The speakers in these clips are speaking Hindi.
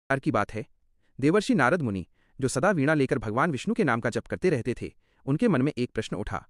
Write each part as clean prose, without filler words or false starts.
बार की बात है, देवर्षि नारद मुनि, जो सदा वीणा लेकर भगवान विष्णु के नाम का जप करते रहते थे, उनके मन में एक प्रश्न उठा।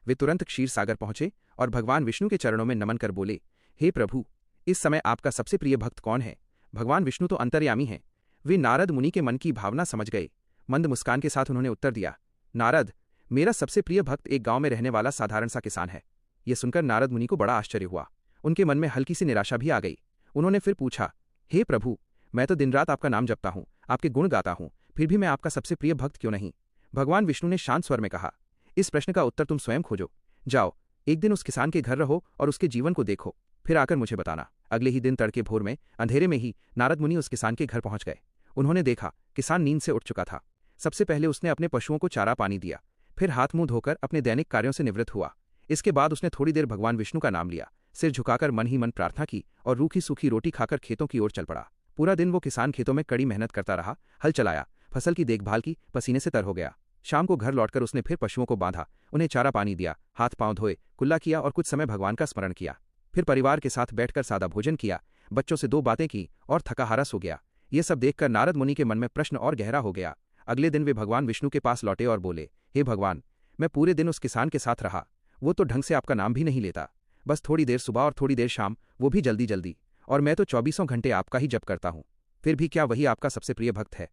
वे तुरंत क्षीर सागर पहुंचे और भगवान विष्णु के चरणों में नमन कर बोले, हे प्रभु, इस समय आपका सबसे प्रिय भक्त कौन है? भगवान विष्णु तो अंतर्यामी हैं। वे नारद मुनि के मन की भावना समझ गए। मंद मुस्कान के साथ उन्होंने उत्तर दिया, नारद, मेरा सबसे प्रिय भक्त एक गांव में रहने वाला साधारण सा किसान है। यह सुनकर नारद मुनि को बड़ा आश्चर्य हुआ। उनके मन में हल्की सी निराशा भी आ गई। उन्होंने फिर पूछा, हे प्रभु, मैं तो दिन रात आपका नाम जपता हूँ, आपके गुण गाता हूँ, फिर भी मैं आपका सबसे प्रिय भक्त क्यों नहीं? भगवान विष्णु ने शांत स्वर में कहा, इस प्रश्न का उत्तर तुम स्वयं खोजो। जाओ, एक दिन उस किसान के घर रहो और उसके जीवन को देखो, फिर आकर मुझे बताना। अगले ही दिन तड़के भोर में अंधेरे में ही नारद मुनि उस किसान के घर पहुंच गए। उन्होंने देखा किसान नींद से उठ चुका था। सबसे पहले उसने अपने पशुओं को चारा पानी दिया, फिर हाथ मुंह धोकर अपने दैनिक कार्यों से निवृत्त हुआ। इसके बाद उसने थोड़ी देर भगवान विष्णु का नाम लिया, सिर झुकाकर मन ही मन प्रार्थना की और रूखी सूखी रोटी खाकर खेतों की ओर चल पड़ा। पूरा दिन वो किसान खेतों में कड़ी मेहनत करता रहा, हल चलाया, फसल की देखभाल की, पसीने से तर हो गया। शाम को घर लौटकर उसने फिर पशुओं को बांधा, उन्हें चारा पानी दिया, हाथ पांव धोए, कुल्ला किया और कुछ समय भगवान का स्मरण किया। फिर परिवार के साथ बैठकर सादा भोजन किया, बच्चों से 2 बातें की और थका हारा सो गया। ये सब देखकर नारद मुनि के मन में प्रश्न और गहरा हो गया। अगले दिन वे भगवान विष्णु के पास लौटे और बोले, हे भगवान, मैं पूरे दिन उस किसान के साथ रहा, वो तो ढंग से आपका नाम भी नहीं लेता, बस थोड़ी देर सुबह और थोड़ी देर शाम, वो भी जल्दी जल्दी, और मैं तो 24 घंटे आपका ही जप करता हूँ, फिर भी क्या वही आपका सबसे प्रिय भक्त है?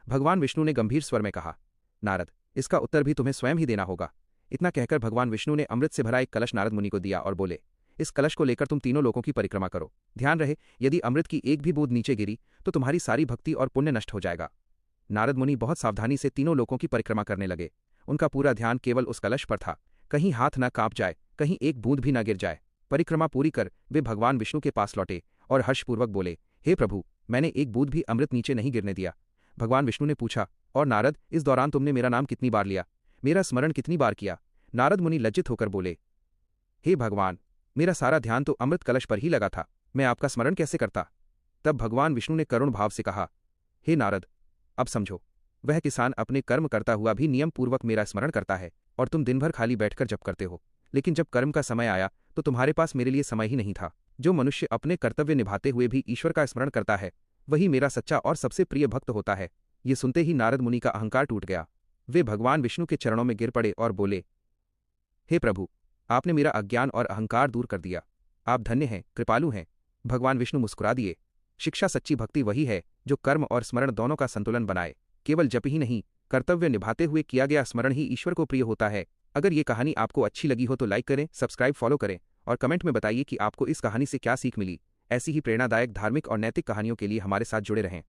भगवान विष्णु ने गंभीर स्वर में कहा, नारद, इसका उत्तर भी तुम्हें स्वयं ही देना होगा। इतना कहकर भगवान विष्णु ने अमृत से भरा एक कलश नारद मुनि को दिया और बोले, इस कलश को लेकर तुम तीनों लोकों की परिक्रमा करो। ध्यान रहे, यदि अमृत की एक भी बूंद नीचे गिरी तो तुम्हारी सारी भक्ति और पुण्य नष्ट हो जाएगा। नारद मुनि बहुत सावधानी से तीनों लोकों की परिक्रमा करने लगे। उनका पूरा ध्यान केवल उस कलश पर था, कहीं हाथ न कांप जाए, कहीं एक बूंद भी न गिर जाए। परिक्रमा पूरी कर वे भगवान विष्णु के पास लौटे और हर्षपूर्वक बोले, हे प्रभु, मैंने एक बूंद भी अमृत नीचे नहीं गिरने दिया। भगवान विष्णु ने पूछा, और नारद, इस दौरान तुमने मेरा नाम कितनी बार लिया, मेरा स्मरण कितनी बार किया? नारद मुनि लज्जित होकर बोले, हे भगवान, मेरा सारा ध्यान तो अमृत कलश पर ही लगा था, मैं आपका स्मरण कैसे करता? तब भगवान विष्णु ने करुण भाव से कहा, हे नारद, अब समझो, वह किसान अपने कर्म करता हुआ भी नियम पूर्वक मेरा स्मरण करता है, और तुम दिन भर खाली बैठकर जप करते हो। लेकिन जब कर्म का समय आया तो तुम्हारे पास मेरे लिए समय ही नहीं था। जो मनुष्य अपने कर्तव्य निभाते हुए भी ईश्वर का स्मरण करता है, वही मेरा सच्चा और सबसे प्रिय भक्त होता है। ये सुनते ही नारद मुनि का अहंकार टूट गया। वे भगवान विष्णु के चरणों में गिर पड़े और बोले, हे प्रभु, आपने मेरा अज्ञान और अहंकार दूर कर दिया, आप धन्य हैं, कृपालु हैं। भगवान विष्णु मुस्कुरा दिए। शिक्षा सच्ची भक्ति वही है जो कर्म और स्मरण दोनों का संतुलन बनाए। केवल जप ही नहीं, कर्तव्य निभाते हुए किया गया स्मरण ही ईश्वर को प्रिय होता है। अगर ये कहानी आपको अच्छी लगी हो तो लाइक करें, सब्सक्राइब, फॉलो करें और कमेंट में बताइए कि आपको इस कहानी से क्या सीख मिली। ऐसी ही प्रेरणादायक धार्मिक और नैतिक कहानियों के लिए हमारे साथ जुड़े रहें।